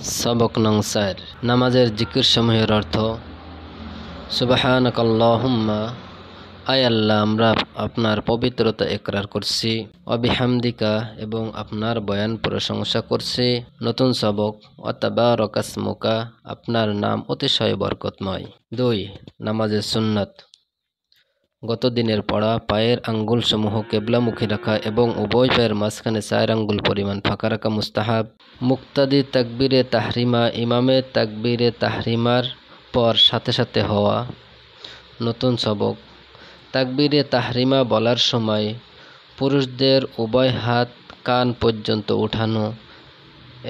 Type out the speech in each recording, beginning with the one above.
সবক নং 4 নামাজের জিকির সমূহের অর্থ। সুবহানাকাল্লাহুম্মা, আয় আল্লাহ, আমরা আপনার পবিত্রতা ইকরার করছি। ওয়াবিহামদিকা, এবং আপনার বয়ান প্রশংসা করছি। নতুন সবক। ওয়াতাবারাকাসমুকা, আপনার নাম অতিশয় বরকতময়। 2. নামাজের সুন্নাত। গত দিনের পড়া। পায়ের আঙ্গুলসমূহ কেবলামুখী রাখা এবং উভয় পায়ের মাঝখানে 4 আঙ্গুল পরিমাণ ফাঁকা রাখা মুস্তাহাব। মুক্তাদি তাকবীরে তাহরিমা, ইমামের তাকবীরে তাহরিমার পর সাথে সাথে হওয়া। নতুন সবক। তাকবীরে তাহরিমা বলার সময় পুরুষদের উভয় হাত কান পর্যন্ত উঠানো।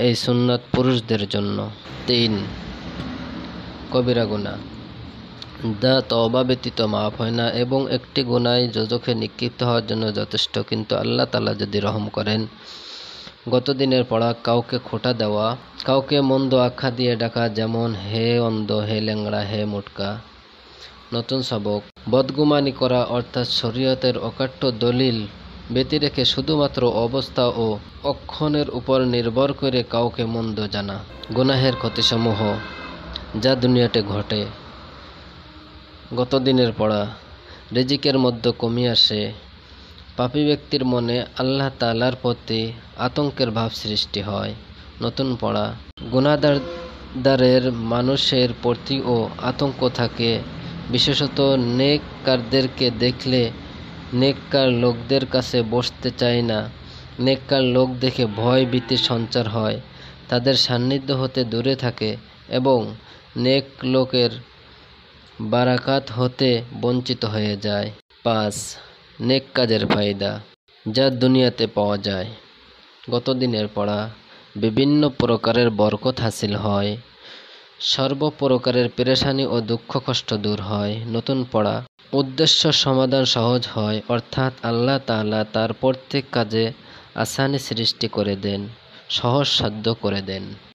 এই সুন্নাত পুরুষদের জন্য। 3. কবিরা গুনাহ, যা তওবা ব্যতীত মাফ হয় না এবং একটি গুনাহ দোজখে নিক্ষিপ্ত হওয়ার জন্য যথেষ্ট, কিন্তু আল্লাহ তাআলা যদি রহম করেন। গত দিনের পড়া। কাউকে খোঁটা দেওয়া, কাউকে মন্দ আখ্যা দিয়ে ডাকা, যেমন হে অন্ধ, হে ল্যাংড়া, হে মোটকা। নতুন সবক। বদগুমানি করা, অর্থাৎ শরীয়তের অকাট্য দলিল ব্যতি রেখে শুধুমাত্র অবস্থা ও অক্ষণের উপর নির্ভর করে কাউকে মন্দ জানা। গুনাহের ক্ষতিসমূহ যা দুনিয়াতে ঘটে। গত দিনের পড়া। রিজিকের মধ্যে কমি আসে। পাপী ব্যক্তির মনে আল্লাহ তাআলার প্রতি আতঙ্কের ভাব সৃষ্টি হয়। নতুন পড়া। গুনাহগারের মানুষের প্রতিও আতঙ্ক থাকে, বিশেষত নেককারদেরকে দেখলে নেককার লোকদের কাছে বসতে চায় না। নেককার লোক দেখে ভয় ভীতির সঞ্চার হয়, তাদের সান্নিধ্য হতে দূরে থাকে এবং নেক লোকের বারাকাত হতে বঞ্চিত হয়ে যায়। 5. নেক কাজের ফায়দা, যা দুনিয়াতে পাওয়া যায়। গত দিনের পড়া। বিভিন্ন প্রকারের বরকত হাসিল হয়, সর্বপ্রকারের পেরেশানি ও দুঃখ কষ্ট দূর হয়। নতুন পড়া। উদ্দেশ্য সমাধান সহজ হয়, অর্থাৎ আল্লাহ তাআলা তার প্রত্যেক কাজে আসানি সৃষ্টি করে দেন, সহজসাধ্য করে দেন।